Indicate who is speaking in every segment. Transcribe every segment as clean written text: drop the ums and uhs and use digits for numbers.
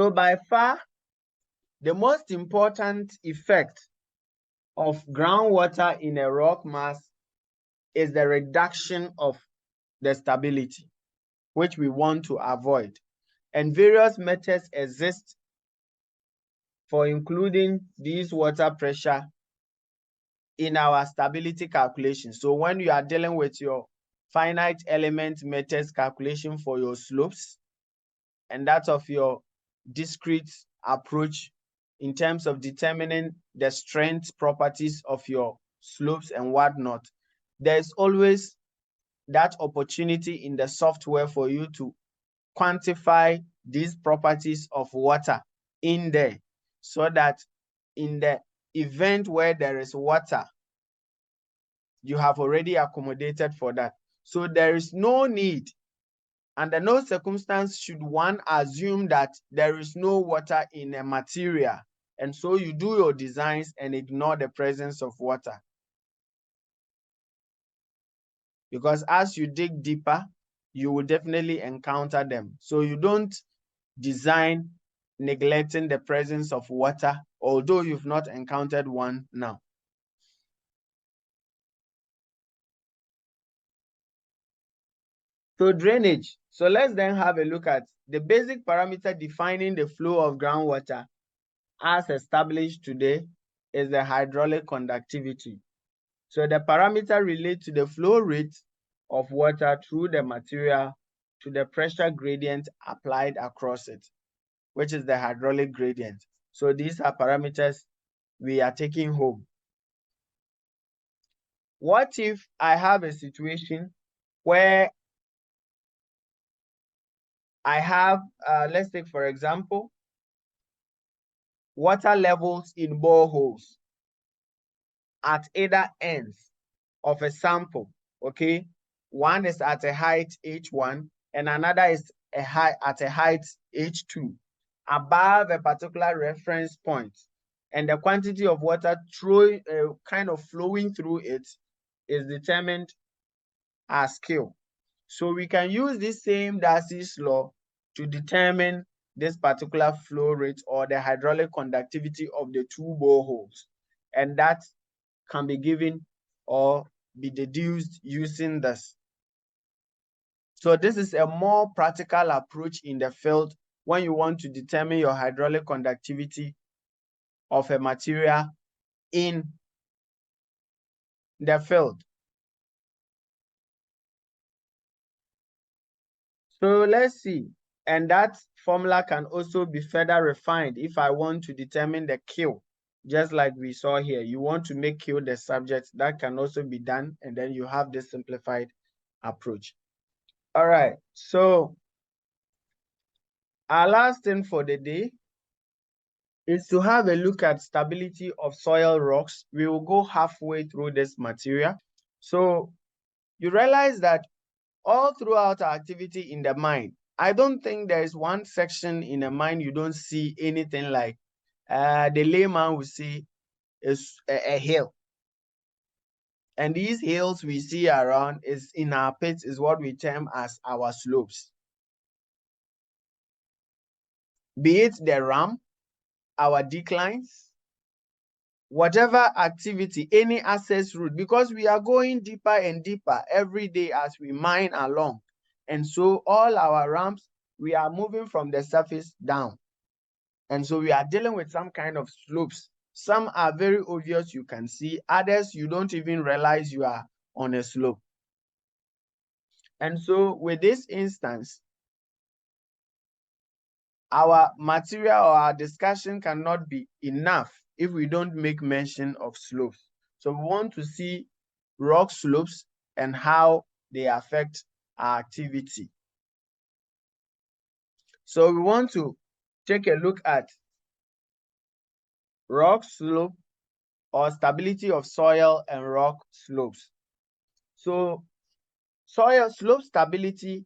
Speaker 1: So by far, the most important effect of groundwater in a rock mass is the reduction of the stability, which we want to avoid. And various methods exist for including this water pressure in our stability calculation. So when you are dealing with your finite element methods calculation for your slopes and that of your discrete approach in terms of determining the strength properties of your slopes and whatnot, there's always that opportunity in the software for you to quantify these properties of water in there, so that in the event where there is water, you have already accommodated for that. So there is no need, under no circumstance should one assume that there is no water in a material, and so you do your designs and ignore the presence of water. Because as you dig deeper, you will definitely encounter them. So you don't design neglecting the presence of water, although you've not encountered one now. So drainage. So let's then have a look at the basic parameter defining the flow of groundwater as established today is the hydraulic conductivity. So the parameter relates to the flow rate of water through the material to the pressure gradient applied across it, which is the hydraulic gradient. So these are parameters we are taking home. What if I have a situation where I have, let's take for example, water levels in boreholes at either ends of a sample, okay? One is at a height H1 and another is at a height H2 above a particular reference point. And the quantity of water kind of flowing through it is determined as Q. So we can use this same Darcy's law to determine this particular flow rate or the hydraulic conductivity of the two boreholes. And that can be given or be deduced using this. So this is a more practical approach in the field when you want to determine your hydraulic conductivity of a material in the field. So let's see. And that formula can also be further refined if I want to determine the Q, just like we saw here. You want to make Q the subject, that can also be done, and then you have this simplified approach. All right, so our last thing for the day is to have a look at stability of soil rocks. We will go halfway through this material. So you realize that all throughout our activity in the mine, I don't think there is one section in a mine you don't see anything like the layman will see is a hill. And these hills we see around is in our pits is what we term as our slopes. Be it the ramp, our declines, whatever activity, any access route, because we are going deeper and deeper every day as we mine along. And so all our ramps, we are moving from the surface down. And so we are dealing with some kind of slopes. Some are very obvious, you can see. Others, you don't even realize you are on a slope. And so with this instance, our material or our discussion cannot be enough if we don't make mention of slopes. So we want to see rock slopes and how they affect our activity. So we want to take a look at rock slope or stability of soil and rock slopes. So soil slope stability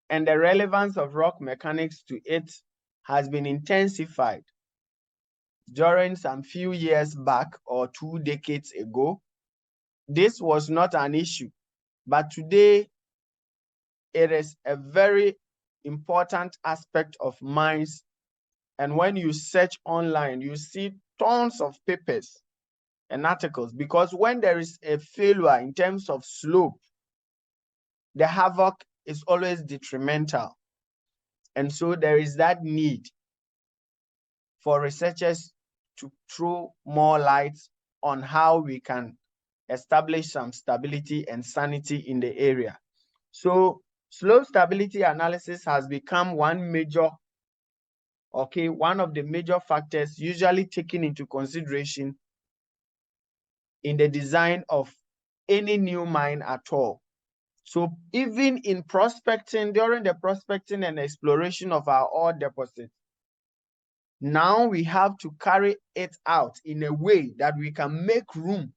Speaker 1: and the relevance of rock mechanics to it has been intensified during some few years back or 2 decades ago. This was not an issue, but today it is a very important aspect of mines And when you search online, you see tons of papers and articles, because when there is a failure in terms of slope, the havoc is always detrimental. And so there is that need for researchers to throw more light on how we can establish some stability and sanity in the area. So slope stability analysis has become one of the major factors usually taken into consideration in the design of any new mine at all. So even in prospecting, during the prospecting and exploration of our ore deposits, now we have to carry it out in a way that we can make room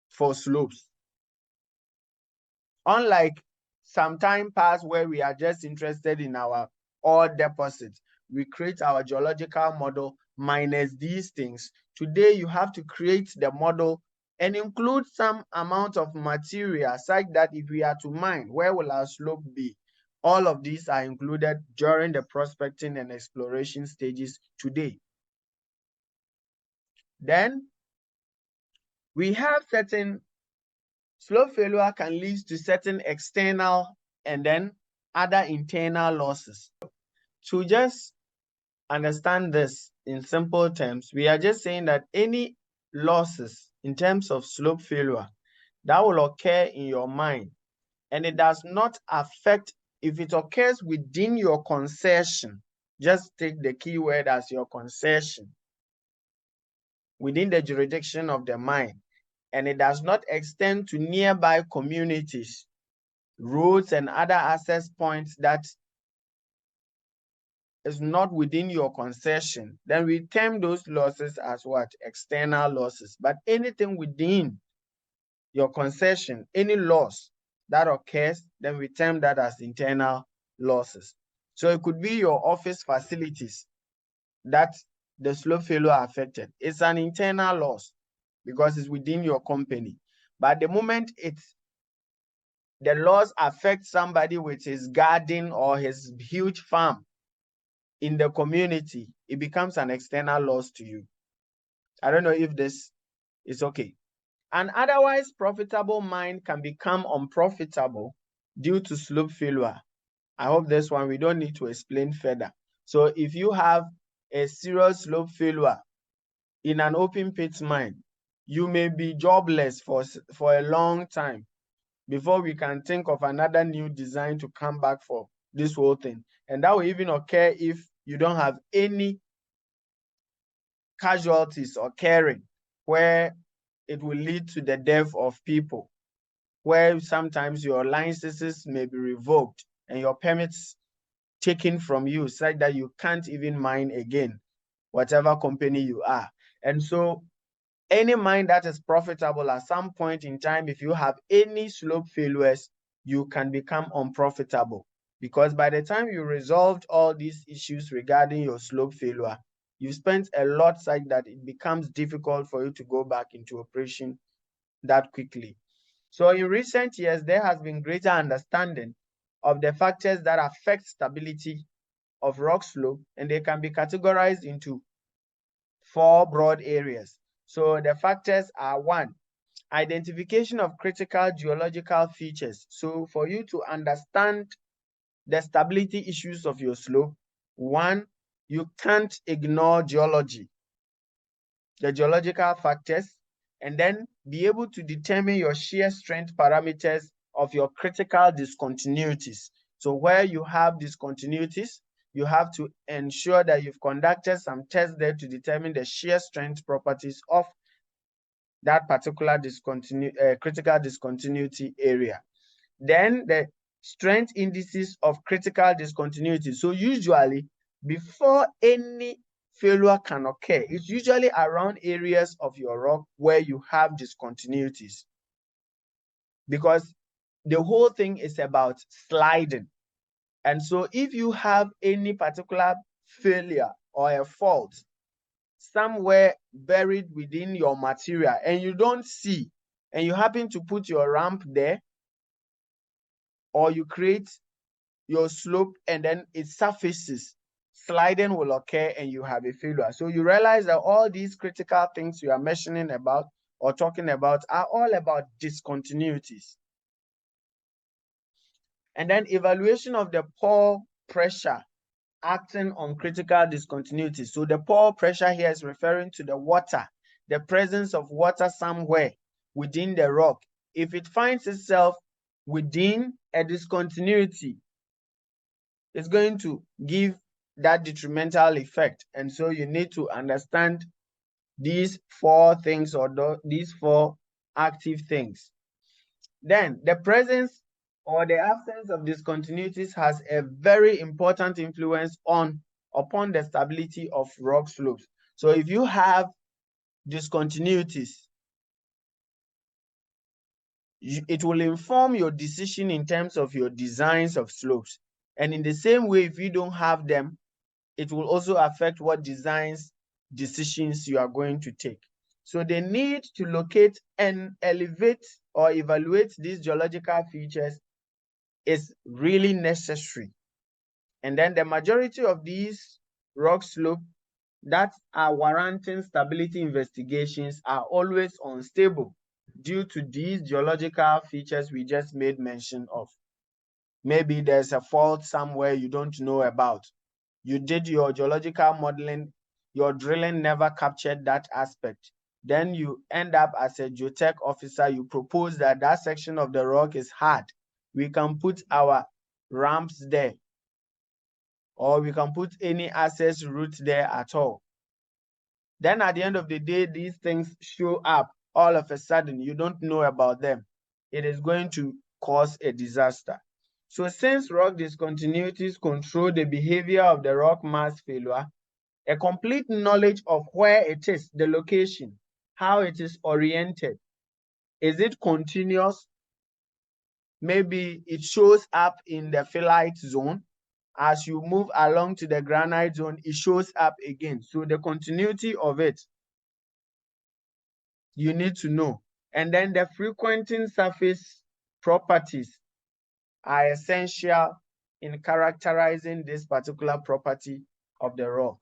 Speaker 1: for slopes. Unlike some time past where we are just interested in our ore deposits, we create our geological model minus these things. Today, you have to create the model and include some amount of material such that if we are to mine, where will our slope be? All of these are included during the prospecting and exploration stages today. Then we have certain slope failure can lead to certain external and then other internal losses. To just understand this in simple terms, we are just saying that any losses in terms of slope failure that will occur in your mine, and it does not affect, if it occurs within your concession, just take the keyword as your concession, within the jurisdiction of the mine, and it does not extend to nearby communities, roads, and other access points that is not within your concession, then we term those losses as what? External losses. But anything within your concession, any loss that occurs, then we term that as internal losses. So it could be your office facilities that the slope failure affected. It's an internal loss because it's within your company. But the moment the loss affects somebody with his garden or his huge farm in the community, it becomes an external loss to you. I don't know if this is okay. An otherwise profitable mine can become unprofitable due to slope failure. I hope this one we don't need to explain further. So if you have a serious slope failure in an open pit mine, you may be jobless for a long time before we can think of another new design to come back for this whole thing. And that will even occur if you don't have any casualties occurring where it will lead to the death of people, where sometimes your licenses may be revoked and your permits taken from you such that you can't even mine again, whatever company you are. And so any mine that is profitable at some point in time, if you have any slope failures, you can become unprofitable, because by the time you resolved all these issues regarding your slope failure, you spent a lot such that it becomes difficult for you to go back into operation that quickly. So in recent years, there has been greater understanding of the factors that affect stability of rock slope, and they can be categorized into 4 broad areas. So the factors are: 1, identification of critical geological features. So for you to understand the stability issues of your slope, 1, you can't ignore geology, the geological factors, and then be able to determine your shear strength parameters of your critical discontinuities. So where you have discontinuities, you have to ensure that you've conducted some tests there to determine the shear strength properties of that particular critical discontinuity area. Then the strength indices of critical discontinuity. So usually, before any failure can occur, it's usually around areas of your rock where you have discontinuities, because the whole thing is about sliding. And so if you have any particular failure or a fault somewhere buried within your material and you don't see, and you happen to put your ramp there, or you create your slope and then it surfaces sliding will occur and you have a failure. So you realize that all these critical things you are mentioning about or talking about are all about discontinuities. And then evaluation of the pore pressure acting on critical discontinuities. So the pore pressure here is referring to the water, the presence of water somewhere within the rock. If it finds itself within a discontinuity, it's going to give that detrimental effect. And so you need to understand these four things, or these four active things. Then the presence or the absence of discontinuities has a very important influence upon the stability of rock slopes. So if you have discontinuities, it will inform your decision in terms of your designs of slopes. And in the same way, if you don't have them, it will also affect what decisions you are going to take. So the need to locate and elevate or evaluate these geological features is really necessary. And then the majority of these rock slopes that are warranting stability investigations are always unstable due to these geological features we just made mention of. Maybe there's a fault somewhere you don't know about. You did your geological modeling, your drilling never captured that aspect. Then you end up as a geotech officer, you propose that that section of the rock is hard. We can put our ramps there, or we can put any access route there at all. Then at the end of the day, these things show up all of a sudden, you don't know about them. It is going to cause a disaster. So since rock discontinuities control the behavior of the rock mass failure, a complete knowledge of where it is, the location, how it is oriented. Is it continuous? Maybe it shows up in the phyllite zone. As you move along to the granite zone, it shows up again. So the continuity of it, you need to know. And then the frequenting surface properties are essential in characterizing this particular property of the rock.